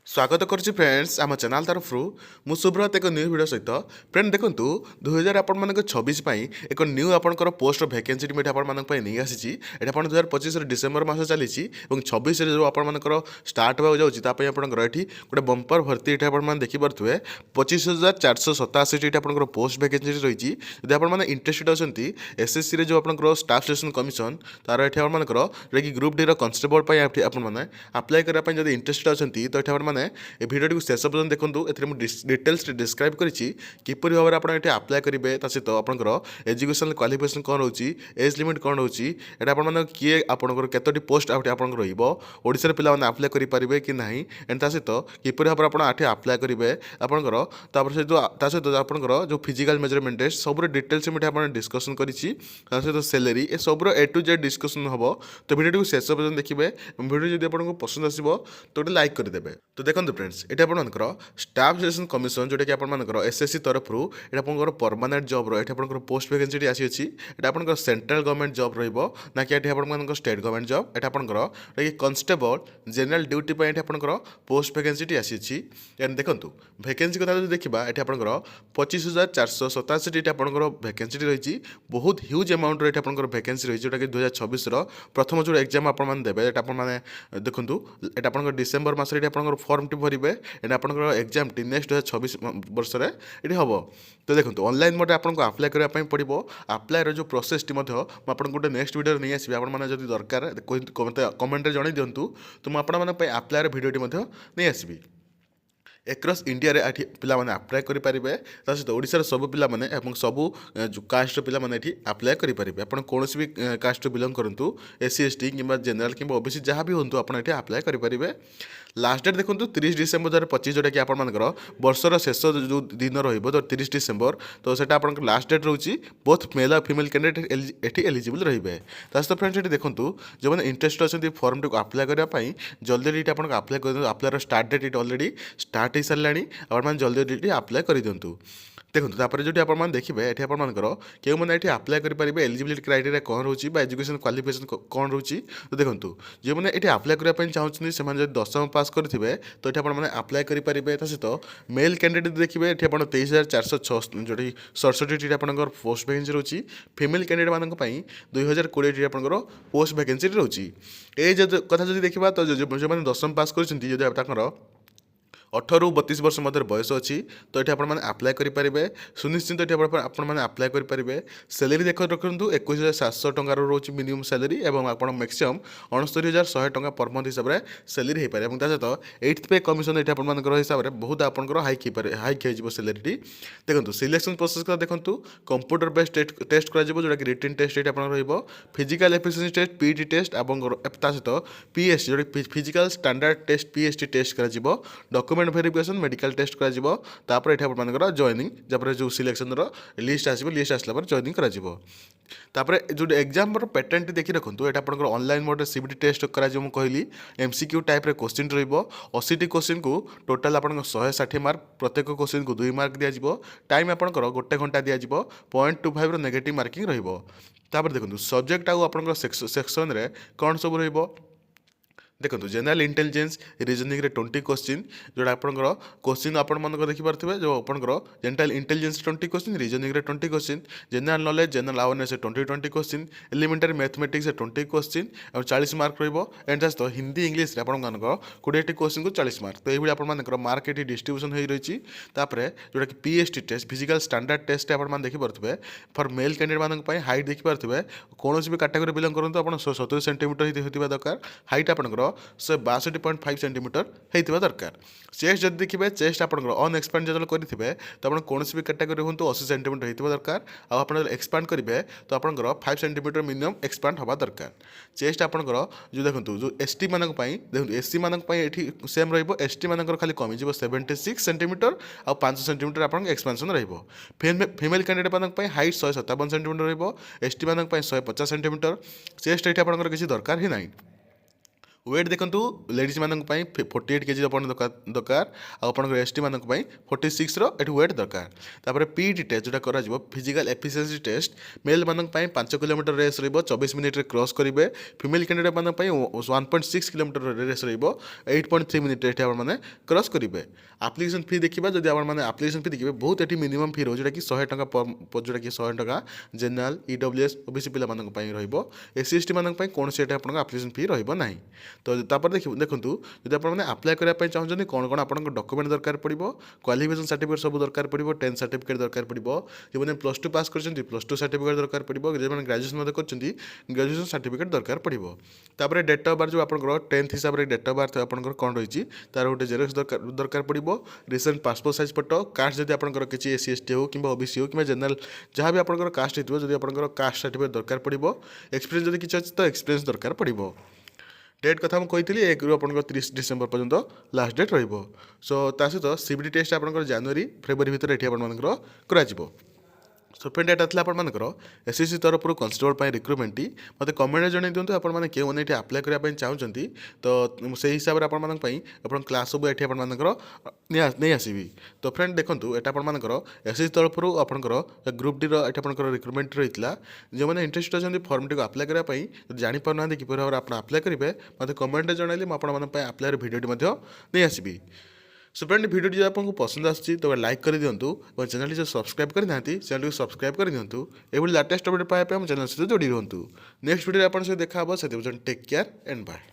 स्वागत करुच्ची फ्रेंड्स आम चैनल तरफ मु सुब्रत एक न्यू वीडियो सहित फ्रेंड देखूँ 2026 एक न्यू आपंकर पोस्ट वैकेंसी नहीं आसी ये 2025 डिसेम्बर मस चली 26 जो आपर स्टार्ट होगा जाऊँगी ये गोटे बंपर भर्ती ये आप देखिपे 25,487 ये पोस्ट वैकेंसी रही जब आप इंटरेस्टेड अच्छा एसएससी जो आप स्टाफ सिलेक्शन कमिशन तार ये आपर ग्रुप डी कन्स्टेबल आप्लाय करने जब इंटरेस्टेड अच्छा तो ये मैंने ए भिडियो शेष पर्यटन देखूँ ए डिटेल्स डिस्क्राइब करी किपर भाव में आप आप्लाय करेंगे सहित आपंकर एजुकेशनल क्वालिफिकेशन कौन रोचे एज लिमिट कौन रोचे ये आप किए आपंकर केतोटी पोस्ट आपंकर रोशार पे आप्लाय करेंगे कि ना एंड सहित किपर भाव में आप आप्लाय करेंगे आपंकर सहित आपंकर जो फिजिकल मेजरमेंट टेस्ट सब डिटेल्स मुझे डिस्कसन करी सहित सैलरी ए सब ए टू जेड डिस्कसन हम तो भिडियो शेष पर्यटन देखिए भिडियो जब आपको पसंद आसो तो गोटे लाइक करदे। तो देखो फ्रेंड्स ये आपंकर स्टाफ सिलेक्शन कमिशन जोटा कि आपर एसएससी तरफ ये आप परमानेंट जॉब रही आप पोस्ट वैकेंसी आसी ये आप सेंट्रल गवर्नमेंट जॉब रहा कि आप स्टेट गवर्नमेंट जॉब ये आपंकर कन्स्टेबल जनरल ड्यूटी ये आपंकर पोस्ट वैकेंसी आसी एंड देखो वैकेंसी कथा जो देखा ये आपंकर 25,487 ये आपंकर वैकेंसी रही बहुत ह्यूज अमाउंट ये आपंकर वैकेंसी रही जोटा कि 2026 प्रथम जो एग्जाम आपने देखो ये आप डिसेम्बर मस फर्म टी भरवे एंड आपंकर एग्जाम टी नेक्स्ट 2026 वर्ष ये हम तो देखो ऑनलाइन मोड आपको आप्लाय करने पड़ो आप्लायर जो प्रोसेस टी आपको गोटे नेक्स्ट वीडियो नहीं आसबि आपने दरकार कमेंट जन दिंतु तो मुझे आप्लायर भिडियो नहीं आसबि एक्रॉस इंडिया रे पिला माने अप्लाई करि परिबे सहित ओडिसा रे सब पिला माने एवं सब कास्ट पिला माने एठी अप्लाई करि परिबे आपण कोनोसी भी कास्ट बिलोंग करंतु एससी एसटी किंबा जनरल किंबा ओबीसी जहाँ भी होंतु आपण एठी अप्लाई करि परिबे। लास्ट डेट देखो 30 डिसेम्बर 2025 जोटा कि आपर वर्षर शेष जो दिन रहिबो तो 30 डिसेम्बर तो सेटा आपन लास्ट डेट रोची बोथ मेल और फीमेल कैंडिडेट एठी एलिजिबल रहिबे। तो फ्रेंड्स एठी देखो जो मैंने इंटरेस्टेड अच्छा फॉर्म टी अप्लाई करने जल्दी ये आपको अप्लाई कर अप्लाई स्टार्ट डेट ये ऑलरेडी स्टार्ट हो सारे आप जल्दी जल्दी अप्लाई कर दिंतु। देखो तापर जो आप देखिए ये आपर क्यों मैंने ये अप्लाई करेंगे एलिजिबिलिटी क्राइटेरिया कौन रोचे एजुकेशन क्वालिफिकेशन कौन रोचे तो देखो जो मैंने ये अप्लाई करने चाहते हैं दशम पास करेंगे तो ये आपने अप्लाई करेंगे सहित मेल कैंडिडेट देखिए ये आप 23,406 जो 67 आपंकर पोस्ट वैकेंसी रोचे फीमेल कैंडिडेट मानक 2020 आपंकर पोस्ट वैकेंसी रोचे ये कथा जो देखा तो जो मैंने दशम पास कर 18 ରୁ 32 वर्ष मध्य बयस अच्छी तो ये आपने अप्लाई करेंगे सुनिश्चित ये आपने अप्लाई करेंगे। सैलरी देख रखु 21,700 टकर रोचे मिनिमम सैलरी और आप मैक्सिमम 69,100 टका पर मंथ हिसाब से सैलरी हो पाए सहित 8th पे कमिशन ये आप हिसाब से बहुत आपंकर हाइक हो सैलरी। देखो सिलेक्शन प्रोसेस का देखो कंप्यूटर बेस्ड टेस्ट जोटा कि रिटन टेस्ट ये आप physical efficiency test PT test और सहित पीएसटी जो physical standard test PST test कर डॉक्यूमेंट वेरिफिकेशन मेडिकल टेस्ट कर ये जॉइनिंग जब जो सिलेक्शन लिस्ट आसो लिस्ट आसला जॉइनिंग कर जो एग्जाम पैटर्न देखी रखु ये आप ऑनलाइन मोड सीबीटी टेस्ट कर कहली एमसीक्यू टाइप क्वेश्चन रो80 क्वेश्चन को टोटाल आप 160 मार्क प्रत्येक क्वेश्चन को 2 मार्क दिज्व टाइम आपंकर 1 घंटा दिज्व 0.25 नेगेटिव मार्किंग रहा। देखो सब्जेक्ट आप सेक्शन में कौन सब रही देखो जनरल इंटेलिजेंस रीजनिंग रे 20 क्वेश्चन जोड़ा आपंकर क्वेश्चन आप देखिपे जो आपंकर जनरल इंटेलिजेंस 20 क्वेश्चन रीजनिंग रे 20 question general knowledge general awareness 20 question elementary mathematics 20 question और 40 mark and just Hindi English आपंकर 20 क्वेश्चन को 40 मार्क तो ये आपंकर मार्क ये डिस्ट्रीब्यूशन हो रही जोटा कि PST test physical standard test आप देखिपे फॉर मेल कैंडिडेट मानी हाइट देखिपे कौन भी कैटेगरी बिलोंग करूँ आप 70 सेंटीमीटर होता दरकार हाइट आपंकर 162.5 सेंटीमीटर होता दरकार। चेस्ट जब देखिए चेस्ट आप अनएक्सपांड जो करेंगे तो आप कौन भी कैटेगरी हूँ 80 सेंटीमीटर होता दरकार आप एक्सपांड करेंगे तो आप 5 सेंटीमीटर मिनिमम एक्सपांड हवा दरकार। चेस्ट आपंकर जो देखो जो एसटी मानक देखो एससी मानक ये सेम रसटी मानक खाली कमिज 76 सेंटीमीटर और 5 सेंटीमीटर आप एक्सपांशन फीमेल कैंडिडेट मानक हाइट 157 सेंटीमीटर एसटी मानक 150 सेंटीमीटर चेस्ट ये आपंकर किसी दरकार ही ना। वेट देखो लेडीज मान 48 केजी दरकार आपंकर एस टी मान 46 वेट दरकार तापर पीटी टेस्ट जोटा कर फिजिकल एफिशिएंसी टेस्ट मेल मान 5 किलोमीटर रेस रही 24 मिनिट क्रॉस करेंगे फिमेल कैंडिडेट मान 1.6 किलोमीटर रेस रही 8.3 मिनिट मैंने क्रॉस करेंगे आप्लिकेसन फी देखा जब आप आप्लिकेसन फी देखिए बहुत ये मिनिमम फी रोज जोटा कि 100 टका जोटा कि 100 टका जेनराल ईडब्ल्यूएस ओबीसी पिला एससी एसटी मान कौन से आप्लिकेसन फी रहा तो तापर देखूँ जब आप आप्लाय करने चाहते कौन कौन आप डॉक्यूमेंट दरकार पड़ो क्वालिफिकेशन सर्टिफिकेट सब दरकार पड़ो 10th सर्टिफिकेट दरकार पड़ो जो मैंने +2 पास कर +2 सर्टिफिकेट दरकार पड़ो जो ग्रेजुएशन कर ग्रेजुएशन सर्टिफिकेट दरकार पड़ो तापर डेट ऑफ बर्थ जो आप 10th हिसाब से डेट ऑफ बर्थ आप कौन रही तार गोटे जेरक्स दरकार पड़ो recent passport size photo caste जब आप किसी एससी एसटी हो कि ओबीसी हो कि जनरल जहाँ भी आप कास्ट हो जब आप कास्ट सर्टिफिकेट दरकार पड़ो एक्सपीरियंस जब किसी अच्छी तो एक्सपीरियंस दरकार पड़ो डेट कथा मुझे कही 1 ରୁ 30 डिसेम्बर पर्यंत लास्ट डेट सो ता सहित सीबीटी टेस्ट आप जनवरी फेब्रुआरी भितर ये आपंकर सो फ्रेंड एटा था आपर एसएससी तरफ कॉन्स्टेबल रिक्रुटमेंट मत कमेंट जन दिखाँ आपने क्यों मैंने आप्लाय करने चाहते तो से हिसाब से आप क्लास सब ये नहीं आसबि तो फ्रेंड देखो यहाँ आपर एसएससी तरफ आपंकर ग्रुप डी रहा रिक्रुटमेंट रही है जो मैंने इंटरेस्ट अच्छे फर्म टी आप्लाय करने जापर ना कि भाव आप आप्लाय करेंगे मत कमेंट जनइले मुझे आप्लायर भिडियो नहीं आसबि सो फ्रेंड भिडियो जो आपको पसंद आसी तो लाइक कर दिंतु और चैनल जो सब्सक्राइब करना चैनल को सब्सक्राइब कर दिंतु ये लेटेस्ट अपडेट पाइप चैनल सहित जोड़ी रुहतु नेक्स्ट वीडियो आप देखा से टेक केयर एंड बाय।